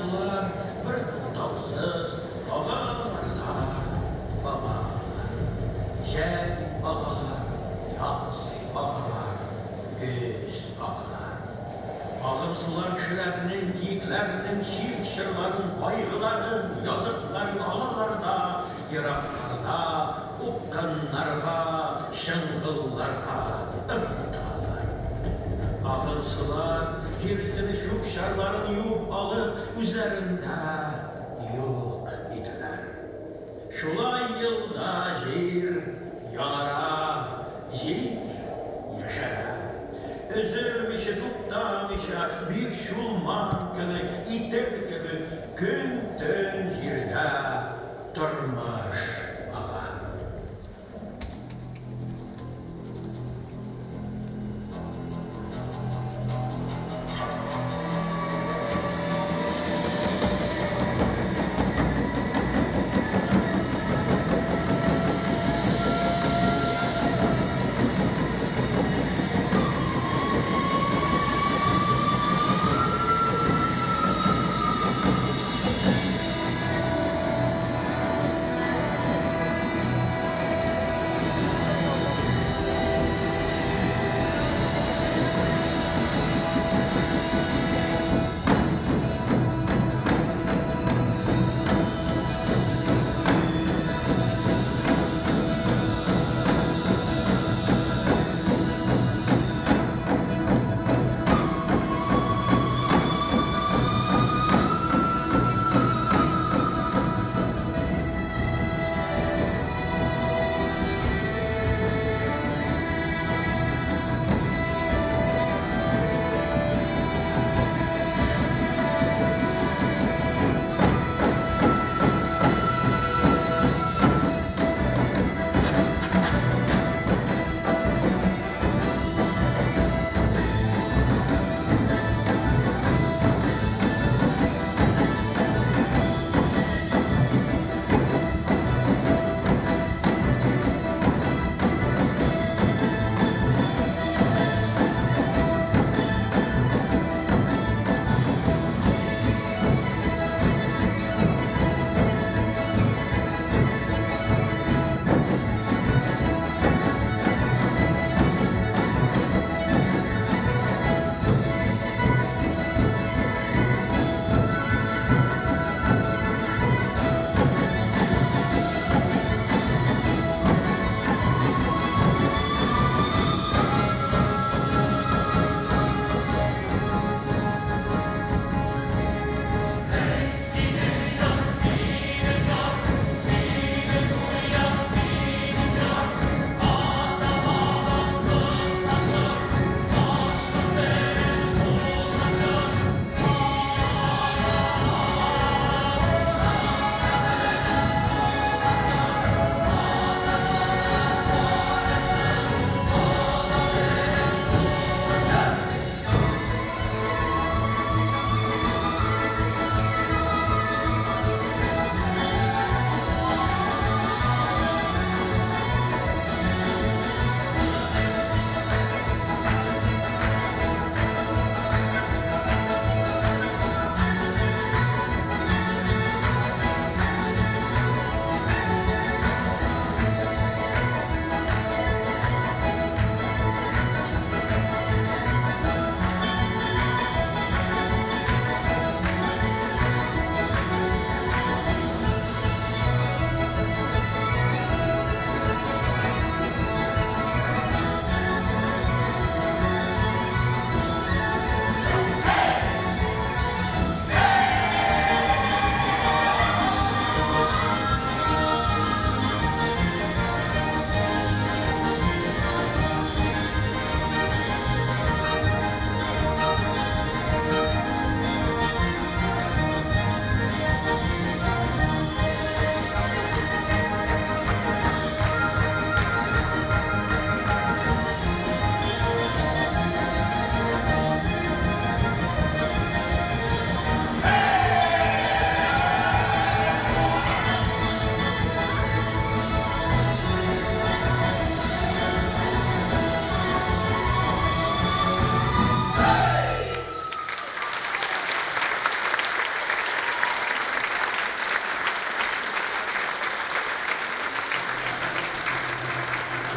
sular bir to'xtovsiz og'alarda bog'lar. Jay og'alar, yoz og'alar, kuz og'alar. Ağır sular kişilerinin, giyiklerinin, şiirlerin, kaygıların, yazıkların alalarda, yıraklarda, ukkanlarda, şıngıllarda ırgıtarlar. Ağır sular giriştini şupşarların yuvup alıp üzerinde yok idiler. Şulay yılda jir yanara, jir yaşara. Üzülmüşe, tuttamışa bir şulman gibi, itir gibi gün tün jirde durmuş ağa.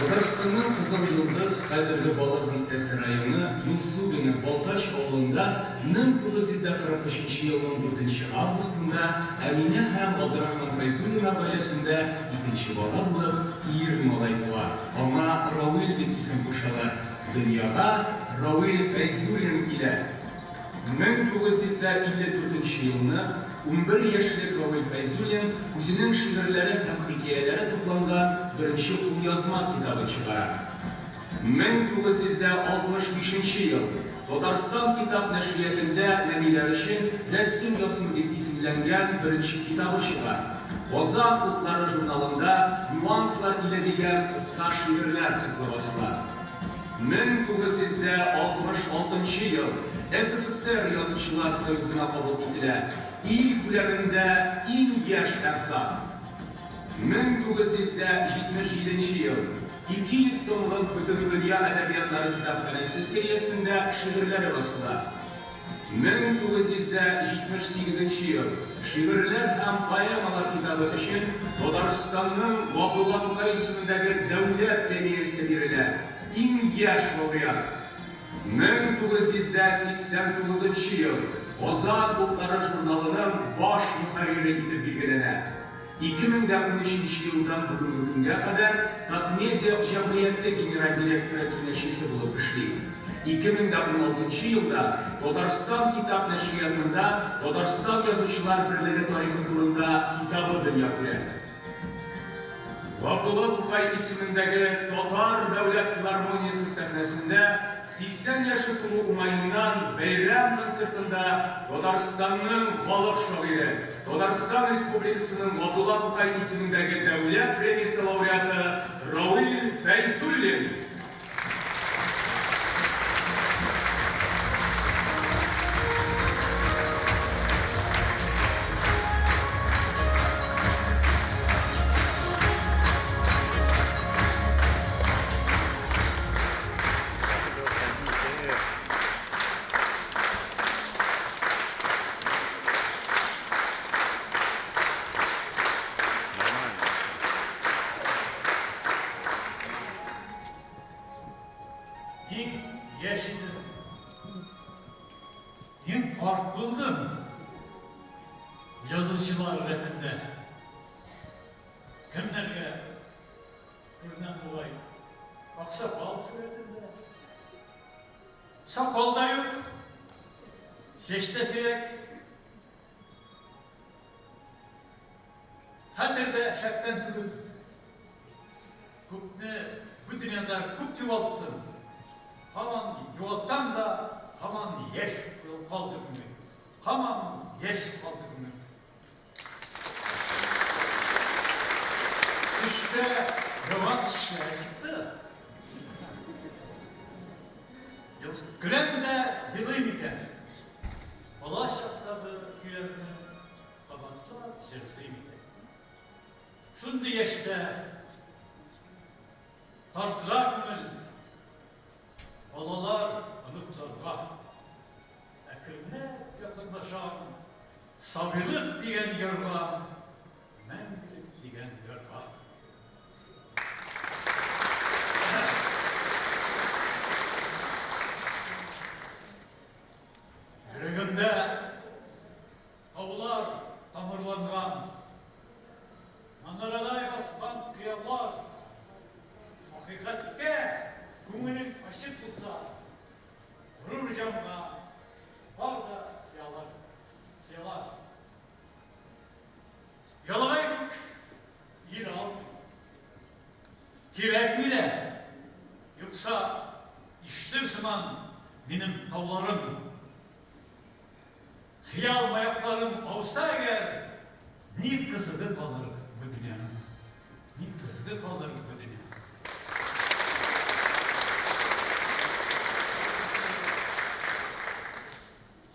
Татарстанның Кызыл Йылдыз хәзерге балык бистәсе районы Юнсугыны Балтач авылында 1943 елның 4 августында Әминә һәм Абдрахман Файзуллин гаиләсендә икенче бала булып ир малай туа. Аңа Равил дип исем кушалар. Дөньяга Равил Файзуллин килә. 1954 елны 11 яшьлек Равил Файзуллин үзенең шигырьләре һәм хикәяләре тупланган беренче кулъязма китабы чыгара. 1965 ел Татарстан китап нәшриятында нәниләр өчен рәсем язмы дип исемләнгән беренче китабы чыга. Казан утлары журналында нюанслар иле дигән кыска шигырьләр циклы басыла. 1966 ел СССР язучылар союзына кабул ителә. Ил күләмендә иң яшь әгъза. 1977 ел 200 томлык Бөтен дөнья әдәбиятлары китапханәсе сериясендә шигырьләре басыла. 1978 ел шигырьләр һәм поэмалар китабы өчен Татарстанның Габдулла Тукай исемендәге дәүләт премиясе бирелә. Иң яшь лауреат. 1989 ел Казан утлары журналының баш мөхәррире итеп билгеләнә. 2013 елдан бүгенге көнгә кадәр Татмедиа җәмгыяте генераль директоры киңәшчесе булып эшли. 2016 елда Татарстан китап нәшриятында Татарстан язучылар берлеге тарихы турында китабы дөнья күрә. Габдулла Тукай исемендәге Татар дәүләт филармониясе сәхнәсендә 80 яшы тулу уңаеннан бәйрәм концертында Татарстанның халык шагыйре, Татарстан Республикасының Габдулла Тукай исемендәге дәүләт премиясе лауреаты Равил Файзуллин. Ең яшидім, ең қарт болдым жазушылар ретінде. Кімдерге бірінен бұлай ақсақал суретінде. Сақал да жоқ, шеште сирек. Хәтерде шәктен түгіл. Көпне bu dünyada көп юғалттым. Хаман юғалтсам да, хаман еш қалсы күнге. Хаман еш қалсы күнге. Түште, юған түште шықты. Күләнде елым екен. Бала шақта бір күләнді қабатса жырсым екен. Шунды еште тартыра күңіл. Балалар ұнықтарға әкірне жақындашан, сабилық деген ярға, мәңгілік деген ярға. Жүрегімде таулар тамырланған, манарадай басқан қиялар, ақиқатке көңілің ашық болса, ұрыр жанға бар да сиялар. Ялағай көк, ер ал. Керек ме де, юқса іштір сыман менің тауларым. Қиял маяқтарым ауса әгер, не қызығы қалыр бұл дүнияның. Не қызығы қалыр бұл дүнияның.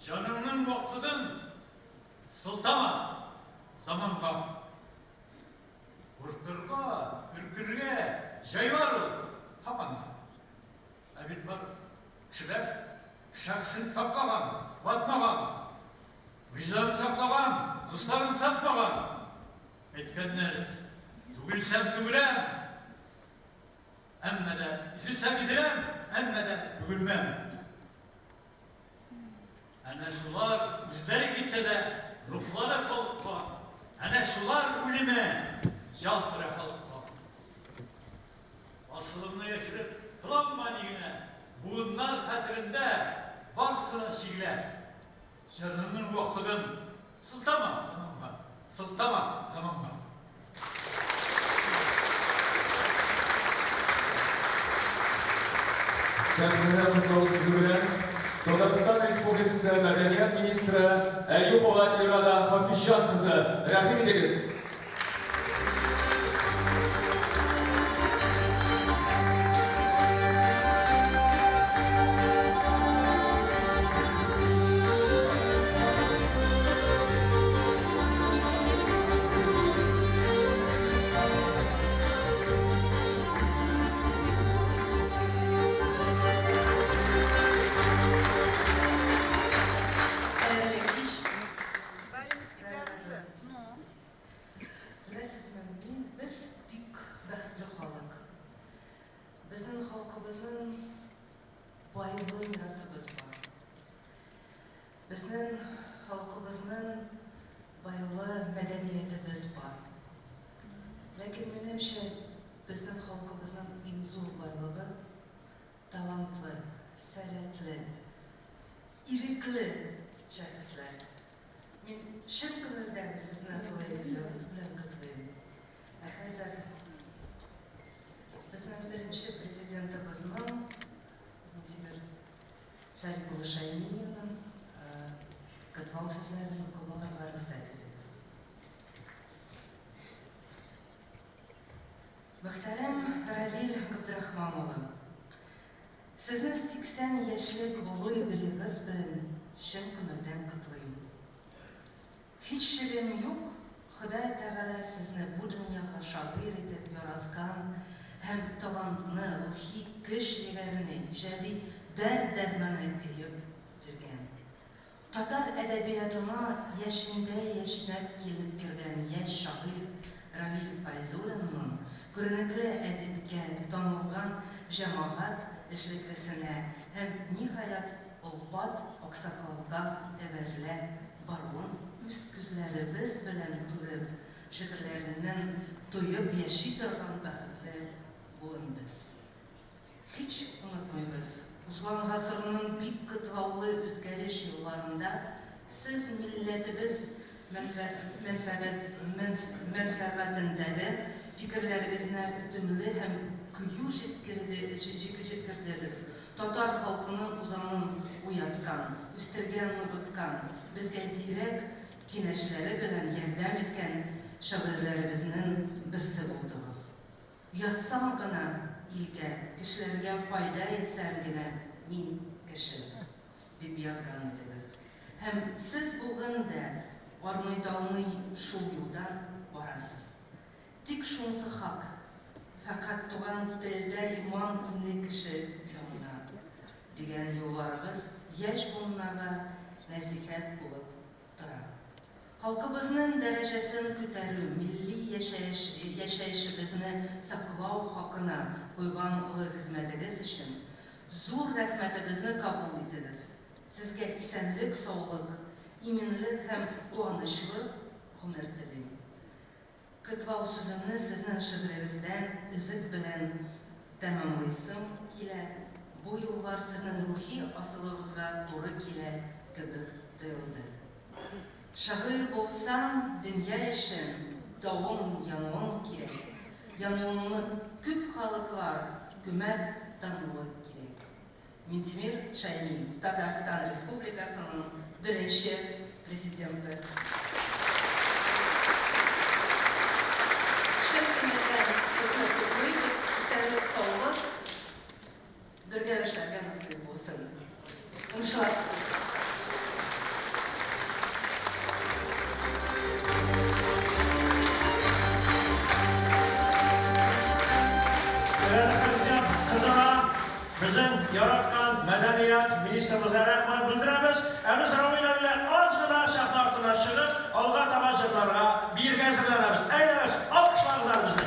Жанымның уақытын сылтама заманға. Құрттырға, үркірге жай бар ол, хапанға. Әбет бар, кішілер, шақсын сақлаған, батмаған, vicdanı saklaman, dostlarını satmaman. Etkenler, tügülsem tügülem. Әммә дә изілсәм изеләм, әммә дә бүгілмәм. Әнә шулар үзләре китсә дә, рухлары калыккан. Әнә шулар үлеме, жан бирә халыкка. Асылымны яшереп, тыланма нигенә, буыннар хәтерендә барсына шиглә. Жырының вақлығын сылтама заманға, сылтама заманға. Сәхнәдә құттықтау сөзі белән Татарстан Республикасы Мәдәният министры Әйюпова Ирада Хафизжан кызы, рәхим итегез. Bizning xalqimizning boylig'i mirosimiz bor. Bizning xalqimizning boylig'i madaniyatimiz bor. Lekin menimcha bizning xalqimizning eng zo'r boyligi talantli, salatli, irikli shaxslar. Men chin ko'ngildan sizni qo'yib bilan qutlayman. Hozir bizning birinchi prezidentimizning Vladimir Sharipova Shaymiyevning qutluq so'zlarini mukofotlariga ruxsat etamiz. Muhtaram Ravil Abdurahmonova, sizni 80 yoshlik bo'yingiz bilan chin ko'ngildan qutlayman. Hech shirin yo'q, Xudo Taala sizni bu dunyoga shoir etib yaratgan hem talantni, ruhiy kuch-yegarini, ijodiy dard-darmoni berib bergan. Tatar adabiyotuna yashinda yashnab kelib kirgan yosh shoir Ravil Fayzulovning ko'rinakli adibga tanilgan jamoat ishlikisini hem nihoyat obod oqsoqolga everla barun üz ko'zlarimiz bilan ko'rib, shi'rlarining to'yib yashay turgan baxtli bo'lamiz. Hech unutmaymiz, uzgan asrning bik qatlovli o'zgarish yillarida siz millatimiz manfaatindagi fikrlaringizni o'timli ham quyuq yetkazdirdingiz. Tatar xalqining uzanın uyatgan, o'stirgan, o'tgan, bizga ziyrak kengashlar bilan yordam etgan shoirlarimizning birisi bo'ldingiz. Yazsamgina ilga, kishilarga foyda etsamgina men kishi deb yozgan edingiz. Hem siz bugunda ormay shu yo'ldan borasiz. Tik shunisi haq. Faqat tugan tilda imon inni kishi jonina degan yo'llaringiz yosh bolalarga nasihat bo'lib turadi. Xalqimizning darajasini ko'tarib, milliy yashayishimizni saqlaw haqina qo'ygan xizmatingiz uchun zo'r rahmatimizni qabul etamiz. Sizga esenlik, sog'lik, iminlik ham quvonchli umr tilayman. Qutluq so'zimni sizning shi'ringizdan izik bilan tamomlaysam kela. Bu yollar sizning ruhiy aslingizga to'g'ri kela kabi tuyuldi. Shoir bo'lsam, dunyo uchun davom yong'in kerak. Yong'inni ko'p xalqlar ko'mak tanlovi kerak. Mintimir Shaymiyev, Tatarston Respublikasining birinchi prezidenti. Sizni qutlaymiz, esenlik, sog'lik, birga ishlarga nasib bo'lsin. Inshaalloh. Bizim yaratgan madaniyat ministrimizga rahmat bildiramiz. Biz Ravil bilan ozgina sahnadan chiqib, olg'a tomoshalarga birga hazırlanamiz. Ayyosh, olqishlaringiz bizni.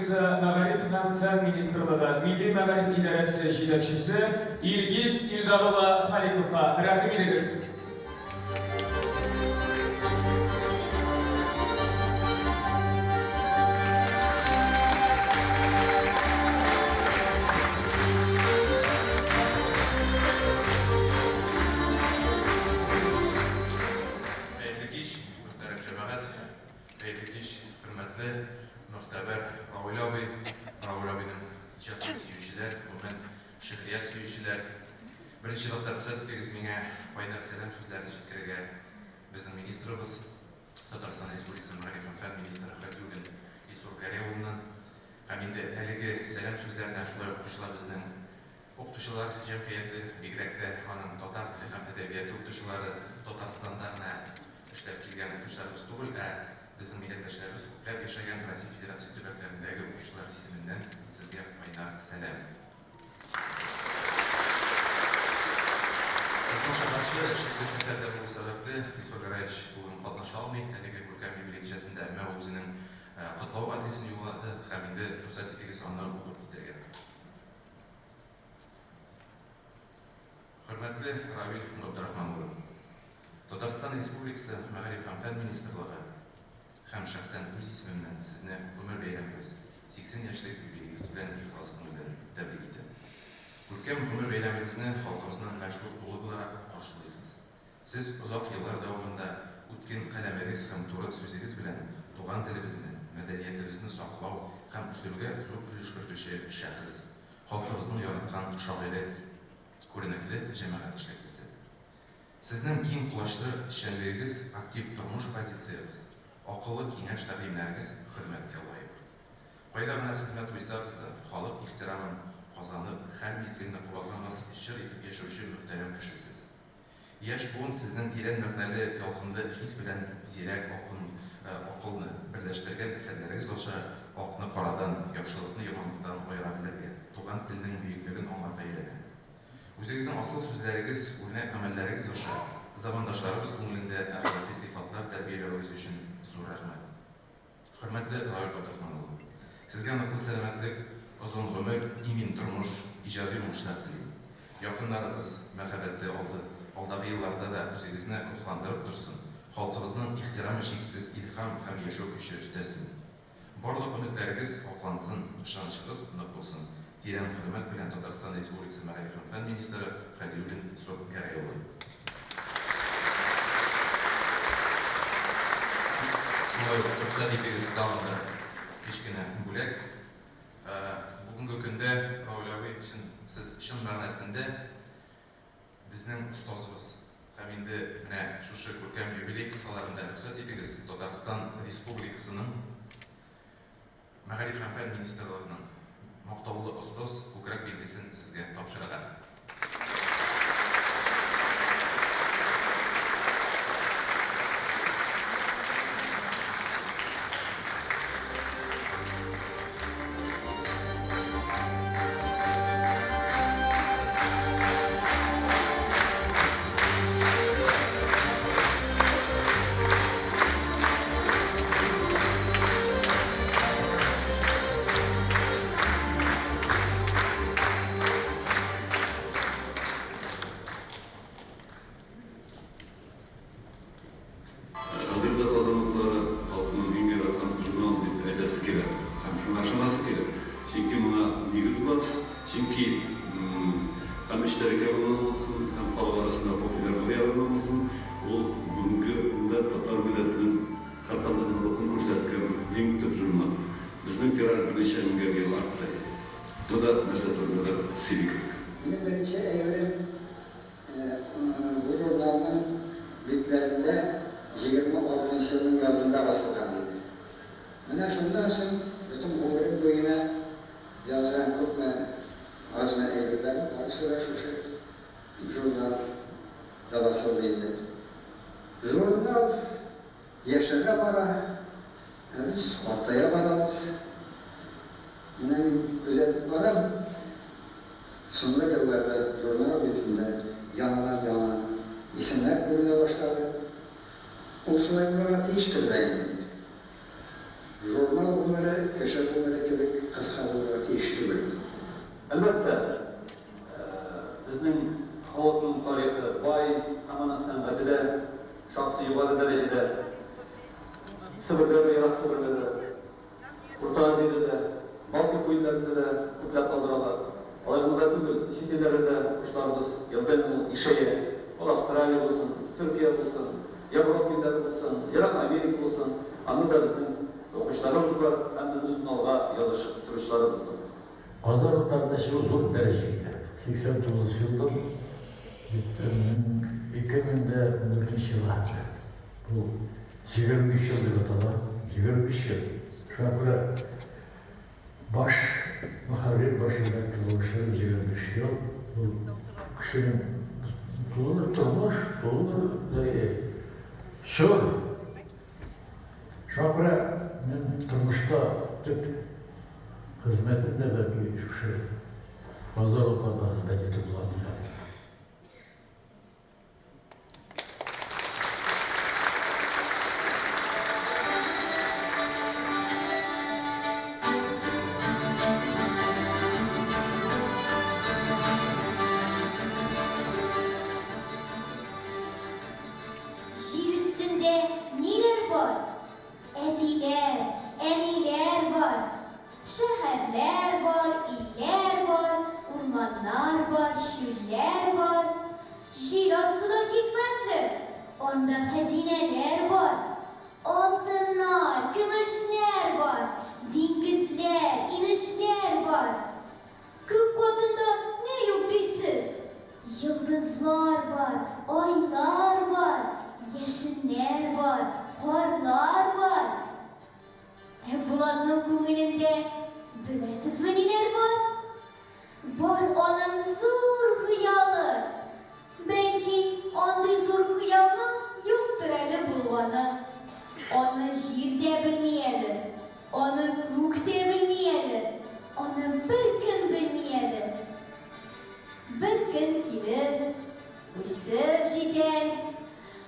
Республикасы Мәгариф һәм фән министрлыгы Милли мәгариф идарәсе җитәкчесе Илгиз Илдарулла Халиковка рәхим итегез. Muhtaber Raul abi'nin icatını süyüşüler, onun şihriyat süyüşüler. Birinci nokta rüksat ettiğiniz mine kaynak selam sözlerini jetkirege bizning ministrimiz, Tatarstan Respublikası Мәгариф һәм фән министры Хәдиуллин Исур Кәрәуллиннан һәм инде әлеге сәлам сүзләренә шулай ук кушыла безнең укытучылар җәмгыяте, бигрәк тә аның татар теле һәм әдәбияты укытучылары, Татарстанда гына эшләп килгән укытучыларыбыз түгел, bizning milletvekillerimiz ko'plab yashagan Rossiya Federatsiya davlatlaridagi o'quvchilar ismidan sizga qaynar salom. Bizning shaharchi ishli safarda bo'lish sababli Isur Garovich bugun qatnasha olmay, haligi ko'rkam yubiley kechasida ammo o'zining qutlov adresini yo'lladi ham endi ruxsat etingiz uni o'qib o'tirgan. Hurmatli Ravil Abdurahmonov, Tatarstan Respublikasi Мәгариф һәм фән министрлыгы һәм шәхсән үз исемемнән сезне гомер бәйрәмегез 80 яшьлек юбилеегез белән ихлас күңелдән тәбрик итәм. Күркәм гомер бәйрәмегезне халкыбызның мәшһүр улы буларак каршылыйсыз. Сез озак еллар дәвамында үткен каләмегез һәм туры сүзегез белән туган телебезне, мәдәниятебезне саклау һәм үстерүгә зур өлеш кертүче шәхес, халкыбызның яраткан шагыйре, күренекле җәмәгать эшлеклесе. Сезнең киң кулачлы эшчәнлегегез, актив тормыш позициягыз, акыллы киңәш тәкъдимнәрегез хөрмәткә лаек. Кайда гына хезмәт уйсагыз да, халык ихтирамын казанып, һәр мизгелне кабатламас җыр итеп яшәүче мөхтәрәм кешесез. Яшь буын сезнең тирән мәгънәле, ялкынлы хис белән зирәк акылны берләштергән әсәрләрегез аша акны карадан, яхшылыкны яманлыктан аера белергә, туган телнең бөеклеген аңларга өйрәнә. Үзегезнең асыл сүзләрегез, үрнәк гамәлләрегез аша замандашларыбыз күңелендә әхлакый сыйфатлар тәрбияләүегез өчен зур рәхмәт. Хөрмәтле Равил Абдурахманов, сезгә ныклы сәламәтлек, озын гомер, имин тормыш, иҗади уңышлар телим. Якыннарыбыз мәхәббәтле алдагы елларда да үзегезне рухландырып торсын, халкыбызның ихтирамы чиксез, илһам һәм яшәү көче өстәсен. Барлык өметләрегез аклансын, ышанычыгыз нык булсын. Тирән хөрмәт белән Татарстан Республикасы Мәгариф һәм фән министры Хәдиуллин Исур Кәрәуллин. Шулай ук рөхсәт итегез тагын кичкенә бүләк. Бүгенге көндә Равил абый өчен сез чын мәгънәсендә безнең остазыбыз һәм инде менә шушы күркәм юбилей кысаларында рөхсәт итегез Татарстан Республикасының Мәгариф һәм фән министрлыгының мактаулы остаз күкрәк билгесен сезгә тапшырырга. Birinci evrim bu jurnalın yüklerinde 26. yılın yazında basılgan idi. Mene şundan soň bütün ömrüm boyuna yazılan köpme azmen evrimlerin barısı da şu jurnalda basıldıydı. Jurnal yaşara bara, biz ortaya baramız. Yine bir gözetip baram. Sonuna kadar jurnal yüzünden yanan isimler koyulmaya başladı. Okçular bunlara değiştirmeyin. jurnal ömrü, köşe ömrü gibi kısa ömrü teşkil etti. Elbette bizning halkın tarihi boy, hamma san'atida şartlı yuqori darajada Sibirda va Iroq Sibirida, O'rta Asiyada, Baltiq qo'yinlarida da ko'plab qoldiroqlar. Olimlar tugul, chet ellarda qushlarimiz yildan yil ishaya, Avstraliya bo'lsin, Turkiya bo'lsin, Yevropa illari bo'lsin, Iroq Amerika bo'lsin, anda bizning o'qishlarimiz bor, ham bizni jurnalga yozishib turishlarimiz bor. Pazar vatandaşı zor dereceydi. 89 yıldır 2012 yıla. Bu 23 yıldır atalar. 23 yıl. Şu an böyle baş muharrir başında kılmışlar 23 yıl. Bu kişinin doğru durmuş, doğru şu. Şu an böyle ben durmuşta tüp hizmetinde belki şu şey fazla o kadar hizmet kullanıyor. Şiir üstünde neler var? Etiler, eniler var. Şehirler var, iller var. Ormanlar var, şüller var. Şiir aslında hikmetli. Onda hazineler var. Altınlar, gümüşler var. Dengizler, inişler var. Gök katında ne yok deysiz? Yıldızlar var, aylar var, yeşiller var, karlar var. Bulanın ko'nglinde bilasizmi neler var? Bor onun zo'r xiyoli. Belki onday zo'r xiyolni yo'qdir hali bulg'ani. Onu yerda bilmayali, onu ko'kda bilmayali, onu bir kun bilmayali. Bir gün gelir, o'sib jetar,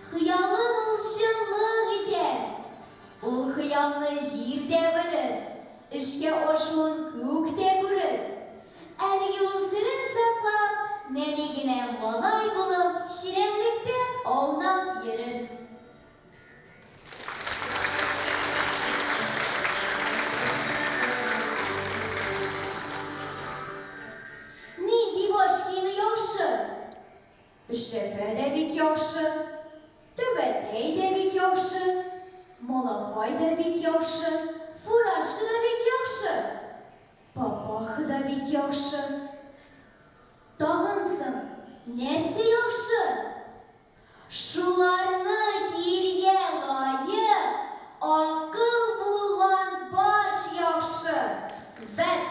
xiyolin ulşinlik etar. O xiyolni yerda bilir, ishga oshun ko'kda ko'rir. Haligi u sirin saqlab, nanigina malay bo'lib, shirinlikda ovnab yurir. Ishlepa da bek yaxshi, tubatay da bek yaxshi, Malaxoy da bek yaxshi, Furashki da bek yaxshi, Papaxi da bek yaxshi. Tag'insin, narsa yaxshi? Shularni kiyirga loyiq, aql bo'lgan bosh yaxshi. Vat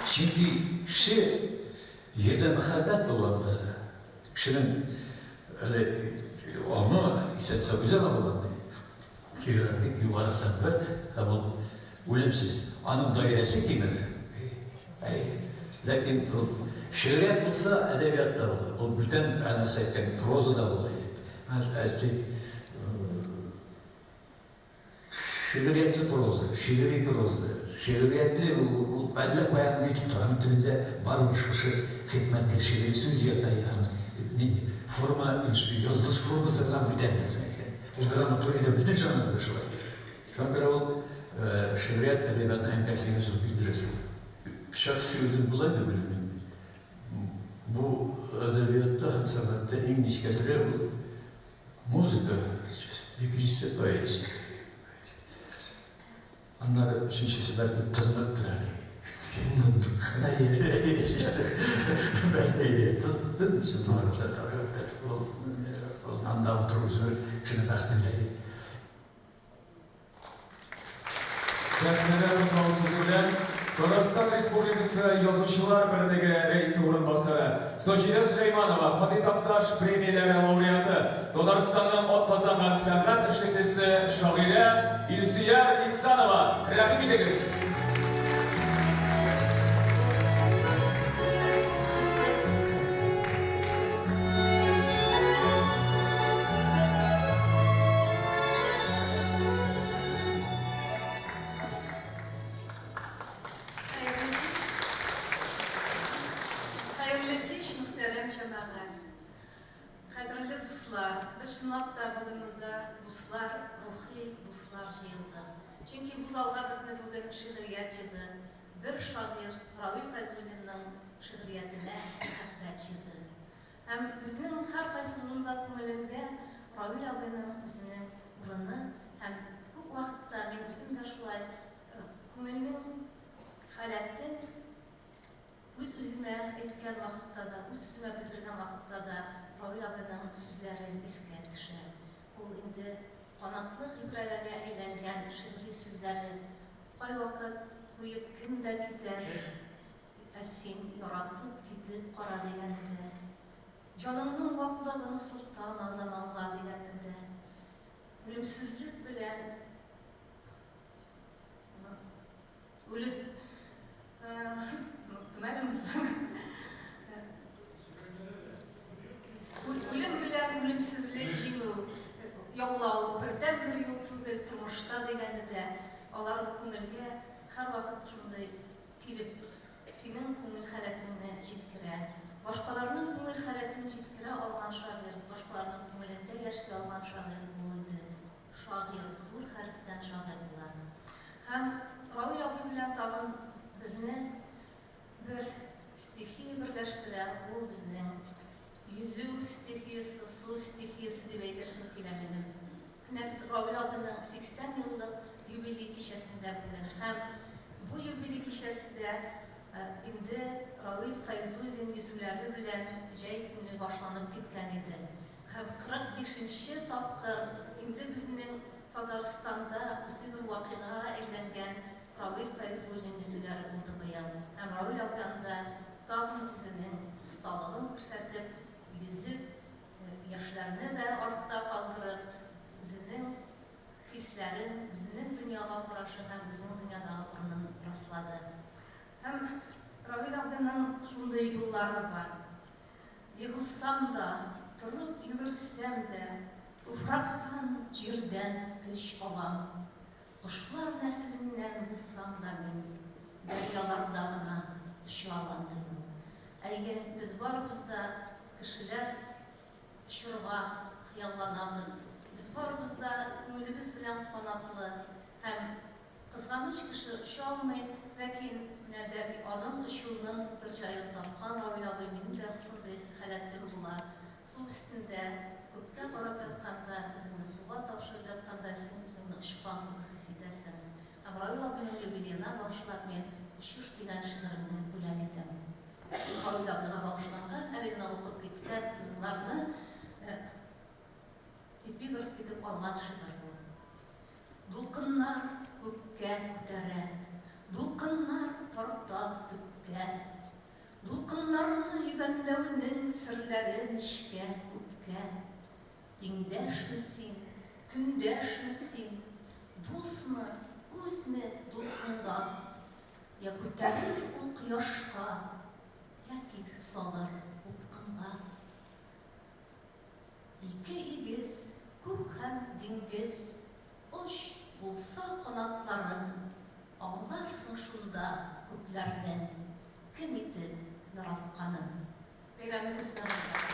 Çünkü kişi yerde muhabbet dolandı. Kişinin öyle onu hissetse güzel olurdu. Kirlendik, yuvarı sanat, ama ölümsüz. Onun dairesi kimdir? Lakin şiiriyat bulsa edebiyat da olur. O bütün anasayken proza da olur. Şiiriyetli proza, şiiri proza, şiiriyetli elle koyan bir tutan türünde barmışmışı hikmetli şiiri söz yatayı forma, yazılış formasından mütendir zaten. O dramaturgide bütün жанрда şöyle. Çünkü o şiiriyet edebiyatına enkazını bildirirsin. Şahsi özün bulaydı bilmiyorum. Bu edebiyatta, sanatta en nisketleri bu müzika, İngilizce poezi. Onlar üçüncüsü belki tırnaktır hani. Ben de tuttum, şimdi orası tabii ondan oturmuşur, şimdi tahminleri. Sahnede bundan sözüyle Татарстан Республикасы Yazıcılar Birliği Reisi Orunbasarı Сожида Süleymanова Hadi Taptaş Premiyeleri Laureatı Татарстанның atqazanған сәнгать эшлеклесе шагыйре Илсөяр Ихсанова рәхим итегез. Кадерле дуслар, biz шунлап та бүгеннәрдә дуслар, рухи дуслар җыелды. Чөнки бу залга безне бүген шигърият җыйды. Бер шагыйрь Равил Фәйзуллинның шигъриятенә мәхәббәт җыйды. Һәм безнең һәркайсыбызның да күңелендә Равил абыйның үзенең урыны һәм күп вакытта мин үзем дә шулай күңелнең халәтен үз-үземә әйткән вакытта да, үз-үземә белдергән вакытта да Равил абыйның сүзләре искә төшә. Ул инде канатлы гыйбрәләргә әйләнгән шигъри сүзләрне кайвакыт куеп кем дә китәр, ә син яратып китеп кара дигән иде. Җаныңның ваклыгын сылтама заманга дигән иде. Үлемсезлек белән Үлем белән үлемсезлек җиңү, яулау бердән бер юл түгел тормышта дигәне дә алар күңелгә һәрвакыт шундай килеп синең күңел халәтеңне җиткерә. Башкаларның күңел халәтен җиткерә алган шагыйрь, башкаларның күңелендә яши алган шагыйрь булды. Шагыйрь зур хәрефтән шагыйрь була. Һәм Равил абый белән тагын безне bir стихия берләштерә, ул безнең yüzü stihiyası, su stihiyası diye әйтәсем килә минем. Без Равил абыйның 80 еллык юбилей кичәсендә бүген һәм бу юбилей кичәсендә инде Равил Фәйзуллин йөзүләре белән җәй көне башланып киткән иде. Һәм 45-нче тапкыр инде безнең Татарстанда үзе бер вакыйгага әйләнгән Равил Фәйзуллин йөзүләре булды быел. Һәм Равил абый анда тагын үзенең осталыгын күрсәтеп, yüzüp yaşlarını da ortada kaldırıp özünün hislerin, özünün dünyaya karşı hem özünün dünyada onun rastladı. Hem Ravil abinin şunday yolları var. Yığılsam da, durup yürürsem de, tufraktan, cirden güç alam. Kuşlar nesilinden bulsam da min, deryalar dağına ışıalandım. Әйе, biz барыбызда кешеләр очырга хыялланабыз. Без барыбызда күңелебез белән канатлы һәм кызганыч кеше оча алмый, ләкин нәдәр аның очуының бер җаен тапкан Равил абый минем дә шундый халәтем була. Су өстендә күккә карап ятканда, үзеңне суга тапшырып ятканда син үзеңне очкан кебек хис итәсең. Һәм Равил абыйның юбилеена багышлап мин «Очыш» дигән шигыремне бүләк итәм. Равил абыйга багышланган әле генә укып киткән юлларны эпиграф итеп алган шигырь бу. Дулкыннар күккә күтәрә, Дулкыннар тарта төпкә, дулкыннарны йөгәнләүнең серләрен эчкә күпкә. Тиңдәшме син, көндәшме син, дусмы, үзме дулкынга, я күтәрер ул кояшка, яки салыр упкынга. Ике игез, күк һәм диңгез, оч булса канатларын, аңларсың шунда күкләрнең кем итеп яратканын. Бәйрәмегез белән.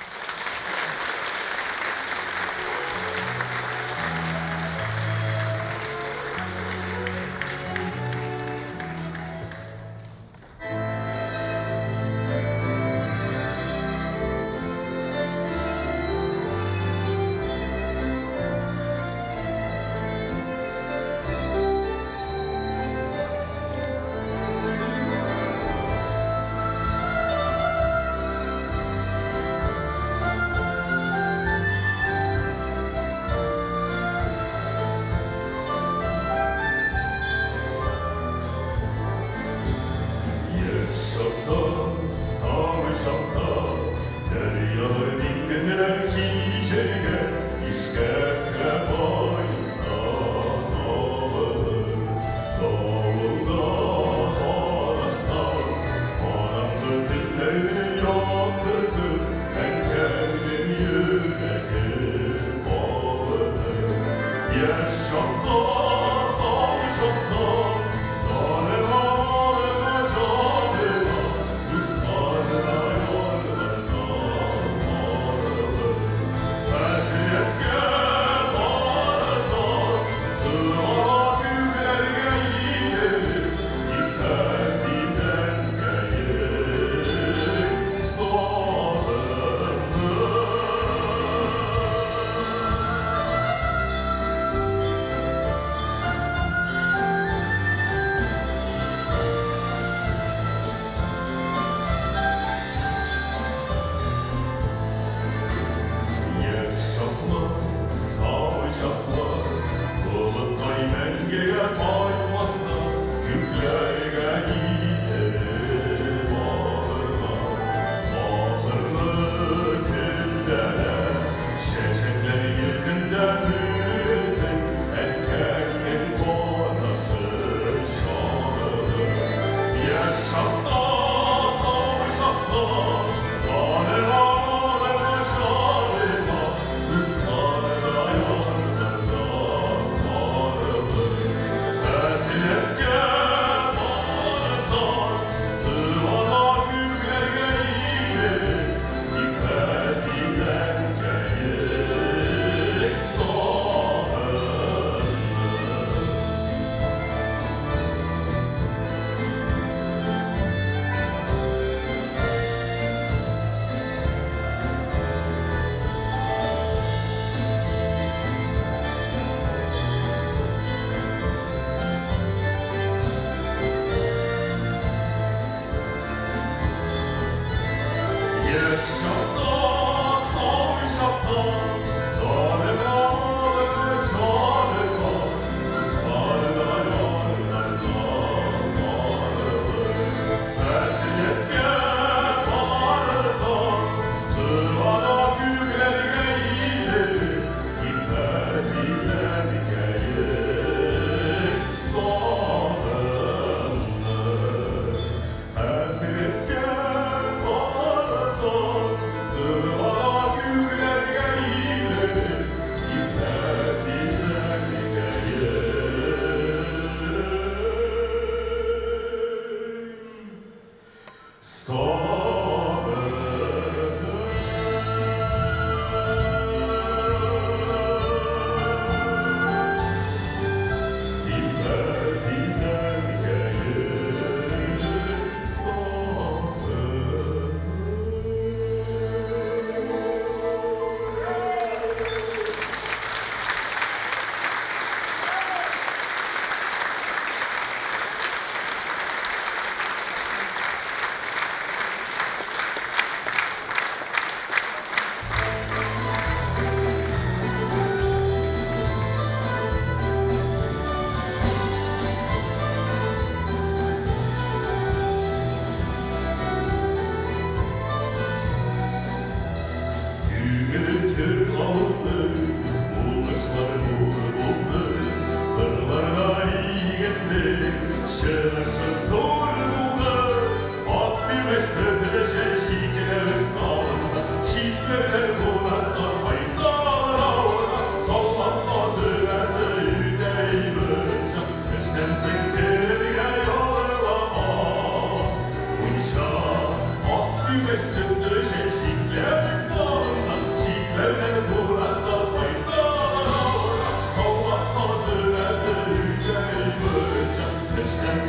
Kıştan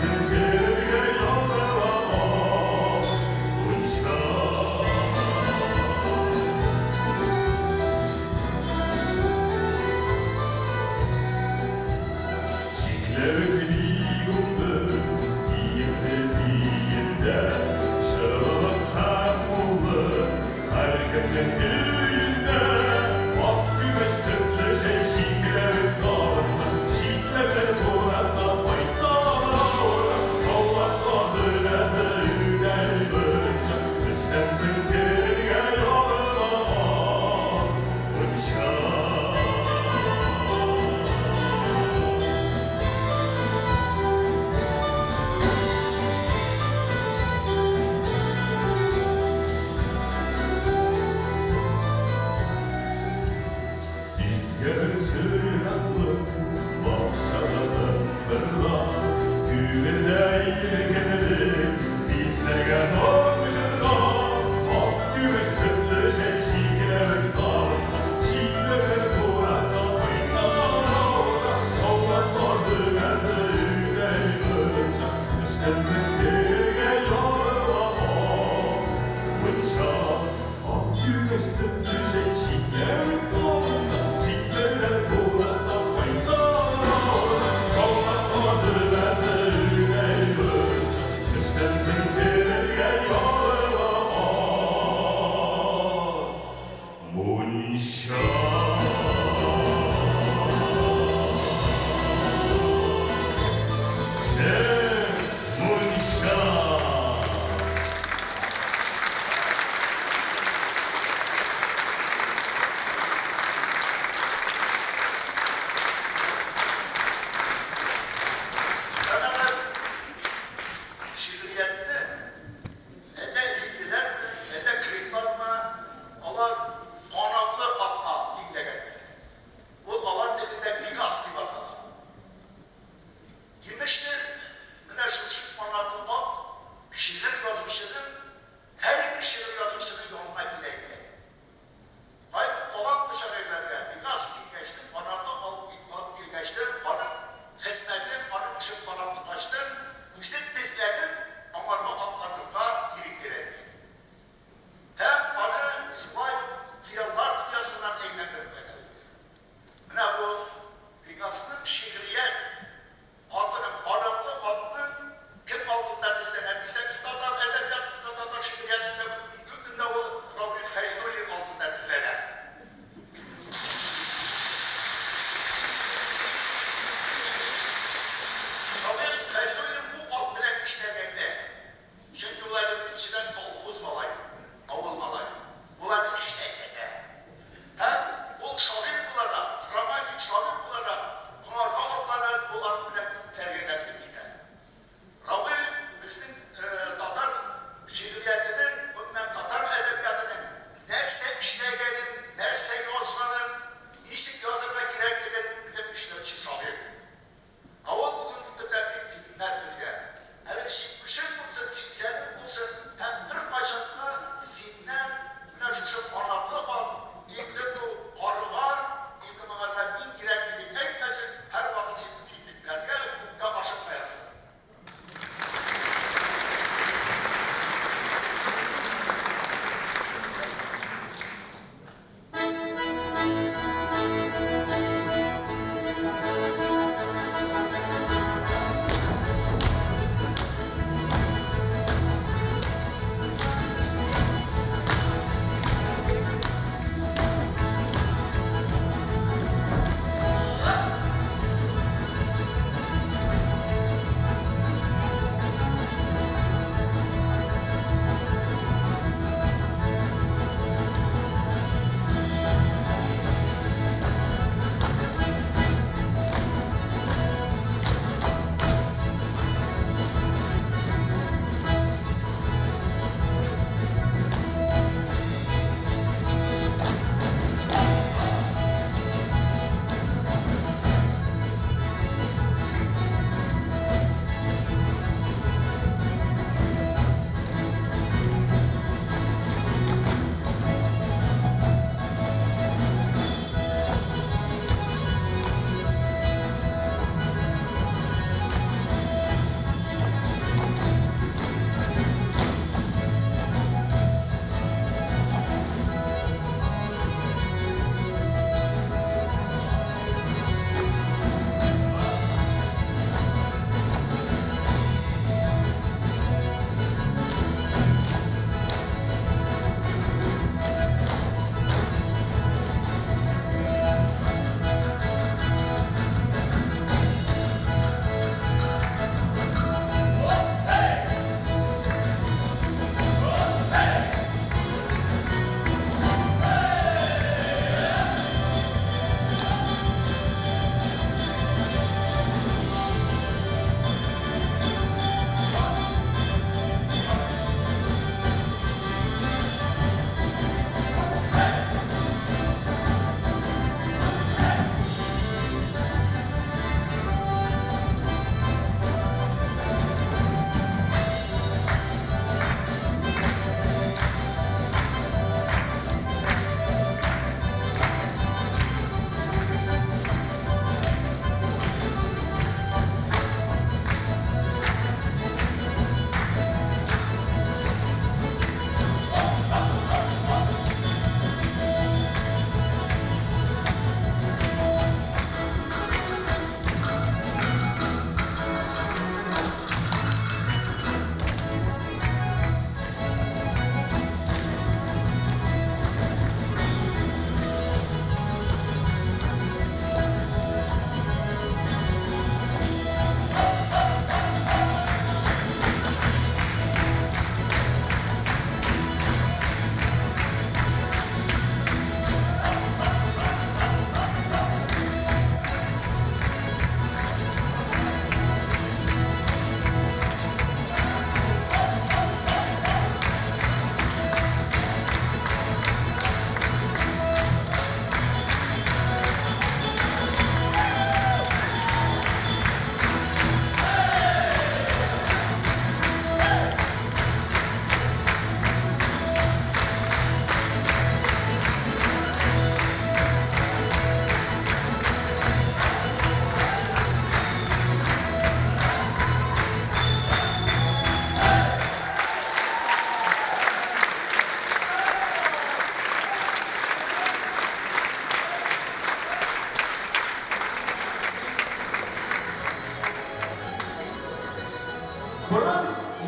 sen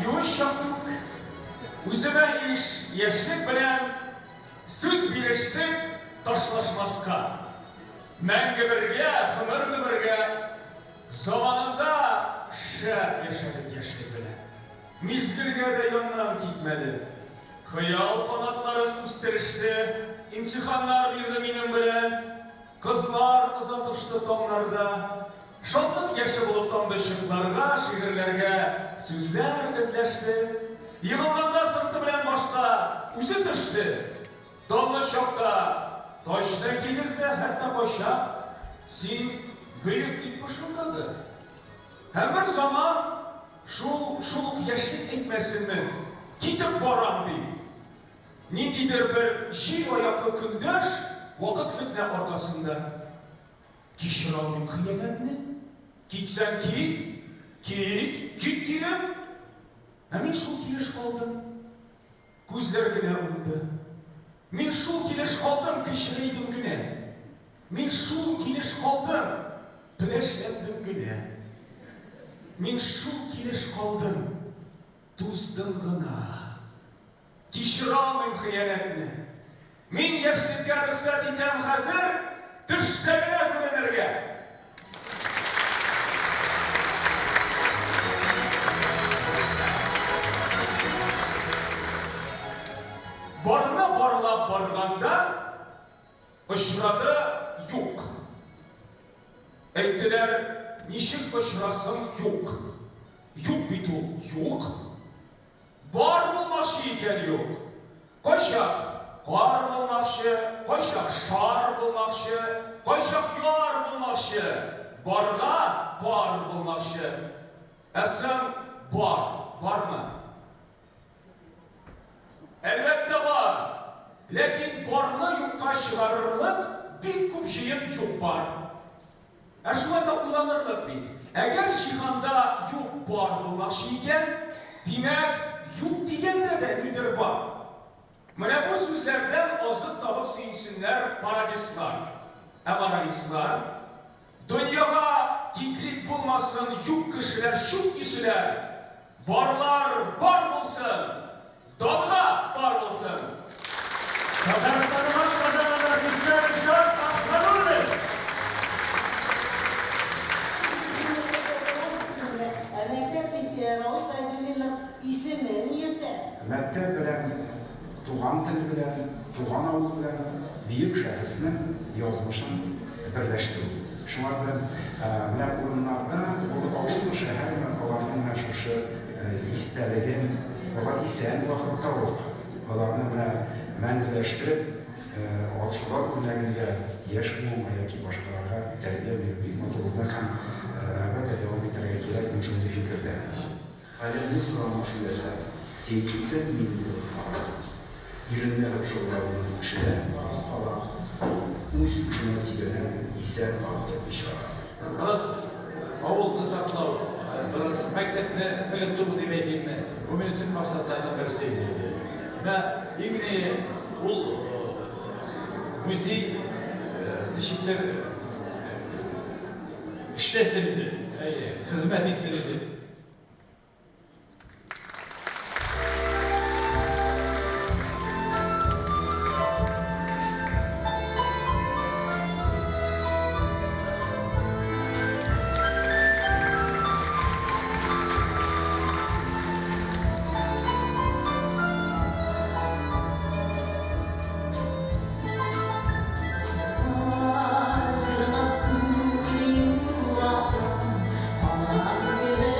yuvish yaptık. Üzüme iş, yaşlık bilen söz biliştik taşlaşmaska. Мәңгі бірге, ғұмыр бірге, zamanında şәп yaşadık yaşlık bilen. Mizgilge de yandan gitmedi. Hıyal kanatların üstelişti, imtihanlar bildi benim bilen. Kızlar uzatıştı tonlarda, şatlık yaşı bulup tondu şıklarga, şiirlerge sözler özleşti. Yığılganda sırtı bilen başta üzü düştü. Donlu şokta, taşta kegizdi hatta koşa, sen büyük dip pışıldadı. Hem bir zaman şuluk yaşlık etmesinmi, kitip boran deyip. Nididir bir jil ayaklı kündeş, vakit fitne arkasında. Kişi Rabbim hıyanetini, gitsen git diyeyim. Hemen şul kiliş kaldım, gözlerine umdu. Min şul kiliş kaldım, kişireydim güne. Min şul kiliş kaldım, pleşlendim güne. Min şul kiliş kaldım, tuzdum gına. Kişiramın hıyanetini. Min yaşlıkka rüksat etem hazır, düştəgine güvenirge. Barına barlap barganda, ışradı yok. Ettiler, nişik ışrasın yok. Yok bitu yok. Bar bulmakşı iken yok. Koşak kar bulmakşı, koşak şar bulmakşı, koşak yar bulmakşı, barga bar bulmakşı. Esem var mı? Elbette var. Lakin barını yokka çıkarırlık bir kupşayın yok bar. Şuna da ulanırlık bir. Eğer şihanda yok bar bulmakşı iken, demek yok degende de nedir var? Mene bu sözlerden azık tapıp seyinsinler paradisler, emaralistler. Dünyaya kiklik bulmasın yok kişiler, şuk kişiler. Barlar bar bulsun, dalga bar bulsun. Tatarstan'ın kazananlar bizler şart aslanırdı. Мәктәп белән, туган тел белән, туган авыл белән büyük şəxsinin yazmışın birləşdirdi. Şuna görə менә урыннарда авыл шәһәр аларның шушы истәлеген, алар исән вакытта ук аларны менә мәңгеләштереп, алышулар күнегендә яшь булма яки башкаларга тәрбия биреп, матурлыкны һәм әлбәттә дәвам итәргә кирәк мин шундый фикердә. Хәлемне сорамакчы дәсәм, 80 миллион yerinde hapşoğlarının içine ala, üç üçüne sigara, isen ağır bir şey. Biraz avulunu saklау, biraz mektepne kıyıntımı demeydiğimde bu mümkün maksatlarına verseydi. Ve imini ul müzik işitler işlesildi, hizmet etsildi. Jırnak kükülü yuvadan, kalan gibi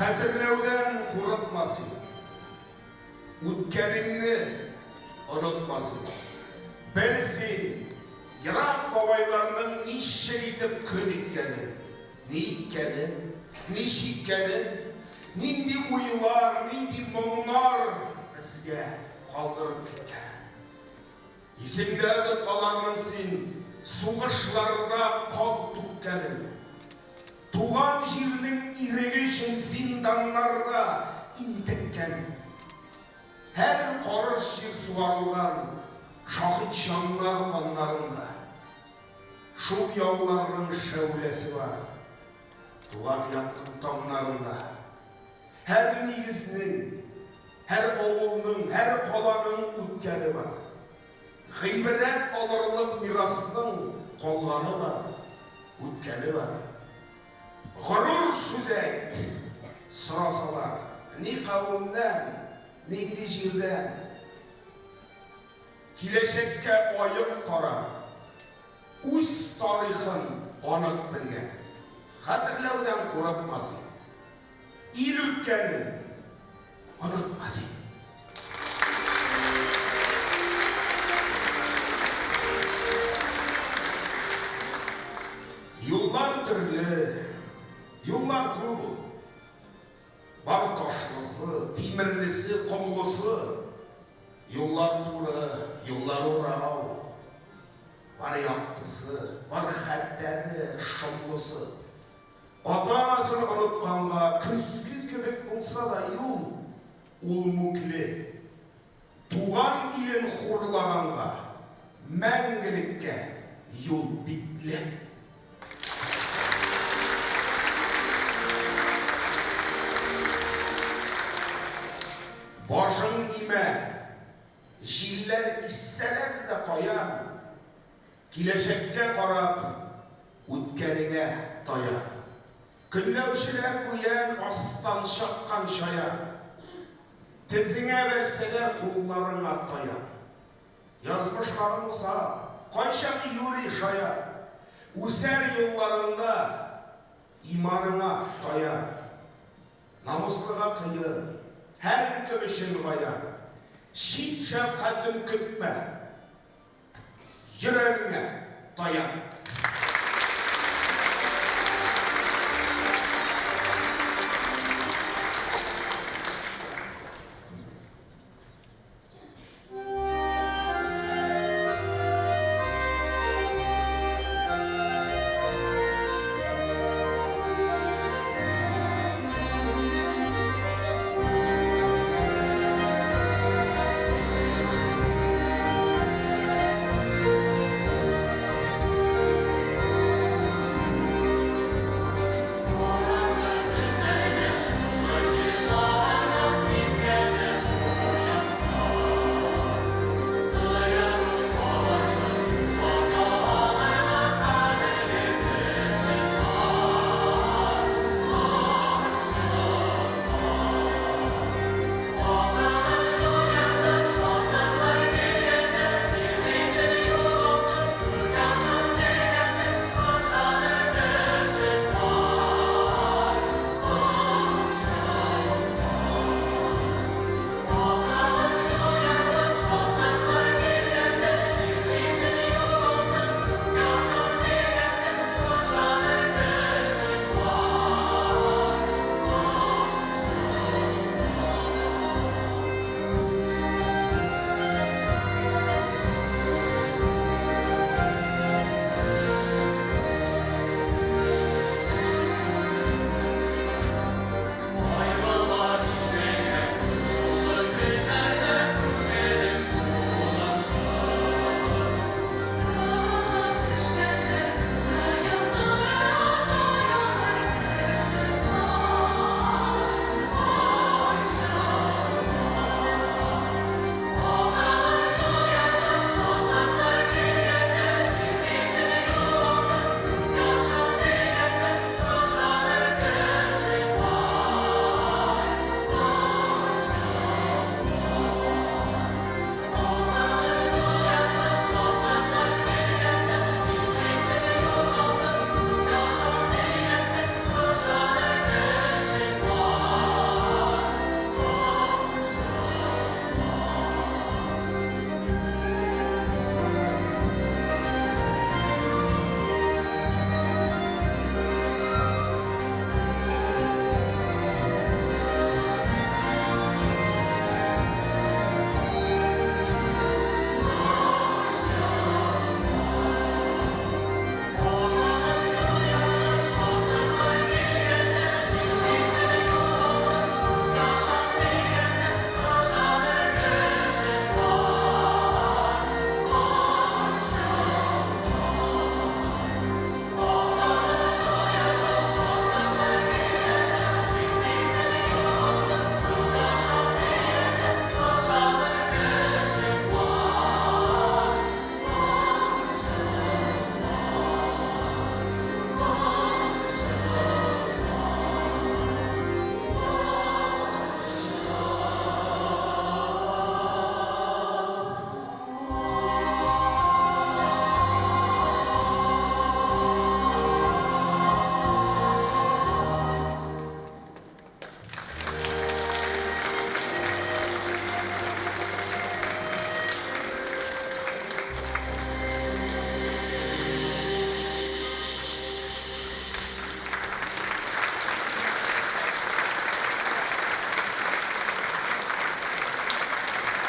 Хәтерләүдән курыкмасын. Үткәнеңне онытмасын. Белсен, Ирак бабайларының нишә итеп көн иткәнен, ни иткәнен, ни шиккәнен, нинди уйлар, нинди моңнар безгә калдырып киткәнен. Исеңдә тот аларның син сугышларда кан түккәнен. Туган җирнең иреге өчен зинданнарда интеккәнен. Һәр карыш җир сугарылган шахид җаннар каннарында. Шул яуларның шәүләсе бар. Туган якның таңнарында. Һәр нигезнең, һәр авылның, һәр каланың үткәне бар. Гыйбрәт алырлык мирасның калганы бар, үткәне бар. Горур сүз әйт, сорасалар, ни кавымнан, нинди җирдән. Киләчәккә аеп кара, үз тарихын анык белгән. Хәтерләүдән курыкмасын. Ил үткәнен онытмасын. Юллар төрле, юллар күп. Бар ташлысы, тимерлесе, комлысы. Юллар туры, юллар урау. Бар яктысы, бар хәттәре, шомлысы. Ата-анасын онытканга көзге кебек булса да юл, ул мүкле. Туган илен хурлаганга мәңгелеккә юл бикле. Башың имә, җилләр иссәләр дә каян, киләчәккә карап, үткәнеңә таян. Көнләүчеләр куян астан чаккан шаян, тезеңә берсәләр кулларыңа таян. Язмыш карымса, кайчан юри шаян, үсәр юлларында иманыңа таян. Намыслыга кыйын, һәр кем өчен гаян. Шит шәфкатен көтмә, йөрәгеңә таян.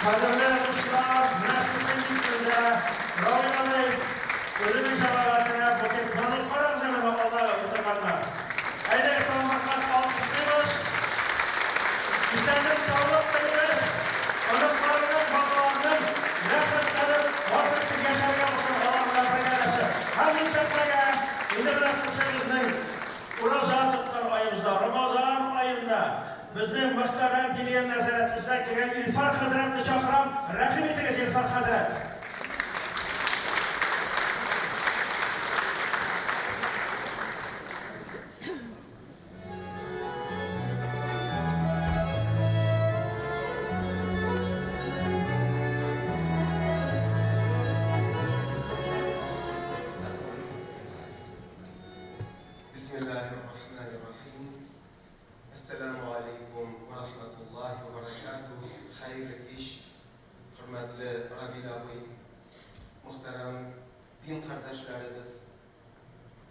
Kadirli dostlar, Mesut'un ilkinde Ravina Bey özünün cemaatine bakıp donuk karak zemine Allah'a oturganlar. Ayda İstanbul'dan alkışlıyoruz. İçeride sağlık dilimiz, onuklarının, bağlarının, nesletlerin, vatıktır yaşarıya olsun Allah'ın birleşir. Hem yükseklere, indi bırakmışımızın Urazat tuttar ayımızda, Ramazan ayında bizning muhtaram diniy nazoratimizga kelgan İlfar Hazretni chaqiram, rahim etasiz İlfar Hazret. Bismillahirrahmanirrahim. Esselamu aleyküm ve rahmetullahi ve berekatuhu. Hayırlı iş, hürmetli Rabil abi, muhterem din kardeşlerimiz,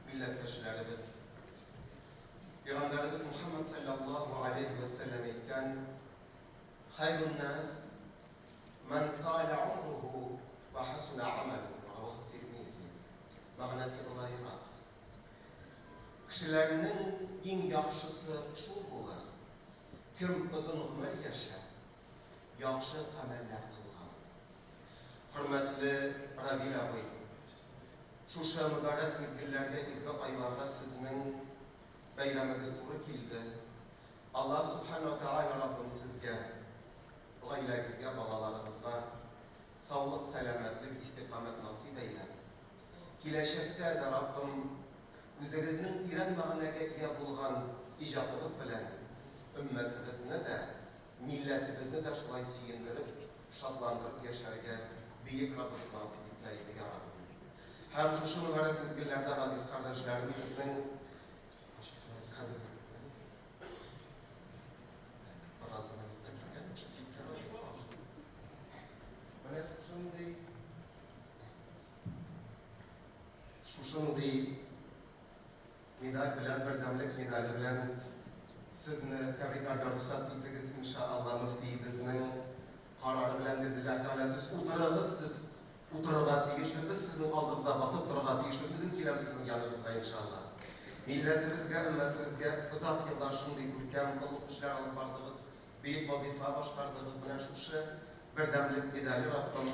milletteşlerimiz. Peygamberimiz Muhammed sallallahu aleyhi ve sellem iken hayrun nas men tala umruhu ve hasuna amaluhu. Ravahu Tirmizi. Mağnası gayrak. Kişilerinin en yaxşısı şu olur. Kim uzun ömür yaşar, yaxşı ameller kılgan. Hürmetli Rabil abi, şu mübarek mizgillerge, izgi aylarga sizning bayramınız doğru kildi. Allah subhanahu ta'ala Rabbim sizge, gaylagizge, balalarınızga sağlık, selametlik, istikamet nasip eyle. Kileşekte de Rabbim Üzerinizin tiren mağanaga iya bulgan icadınız bilen ümmetimizni de, milletimizni de şulay suyundurup, şadlandırıp yaşarga büyük Rabbimiz nasip etseydi ya Rabbi. Hem şu mübarek mizgillerde aziz kardeşlerimizin medal bilen, birdamlik medali bilen sizni tebriklarga ruxsat etdingiz inşallah müftiyimizning qarori bilan dedilar Teala siz o'tirig'iz, siz o'tirig'a tegishli, biz sizning oldingizda bosib turig'a tegishli, o'zim kelamiz sizning yoningizga inşallah. Millatimizga, ummatimizga uzoq yillar shunday ko'rkam ishlar olib bordingiz, buyuk vazifa boshqardingiz. Mana shu birdamlik medali Rabbim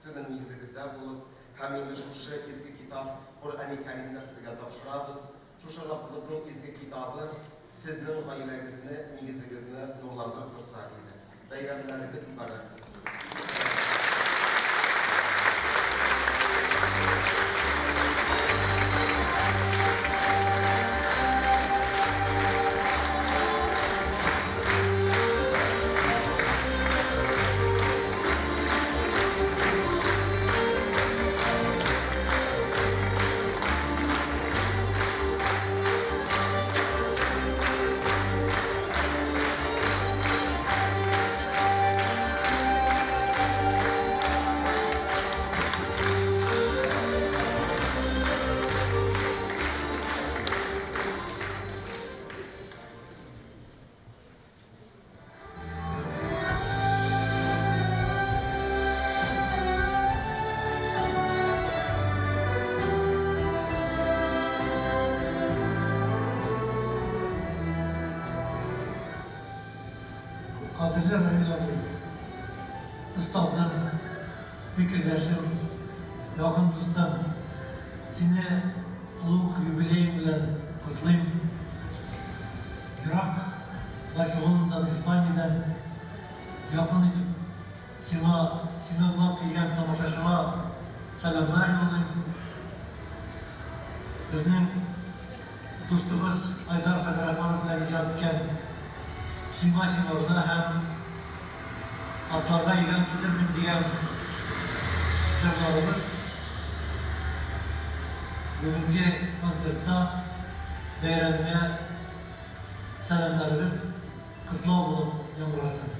sizning yuzingizda bo'lib, hamda shu ezgi kitob Qur'oni Karimni sizga topshiramiz. Şu Rabbimizning ezgi kitobi sizning g'oyilangizni, negizingizni nurlantirib tursa edi. Bayramlaringiz muborak bo'lsin. Kadirli Rabil abi, ustazım, fikirdaşım, yakın dostum, seni ulug' yubileyim bilen kutlayayım. Irak, Barcelona'dan, İspanya'dan yakın edip seni uğrap kelgan tomoshachilar selamlar yollayayım. Bizning dostumuz Aydar Hazretmanov bilan ijod etgan Sima-Simorda hem atlarga yegan kelirmin degan jurlarimiz bugungi konsertda bayramga salomlarimiz qutlug' bo'lib yangrasin.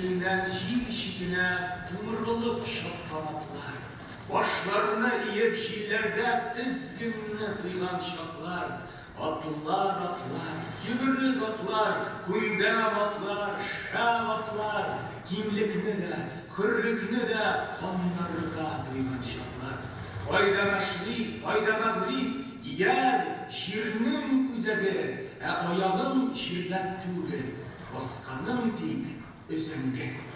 şitinden jil şitine tımırılıp şapkan atlar. Başlarına iyip jillerde tizginni tıygan şaklar. Atlar atlar, yürürük atlar, güldem atlar, şam atlar, kimlikni de, hürlükni de kanlarga tıygan şaklar. Payda meşrik, payda mağrib, yer şirinin üzeri, ayağın şirdet tügü, baskanın tik, üzenge.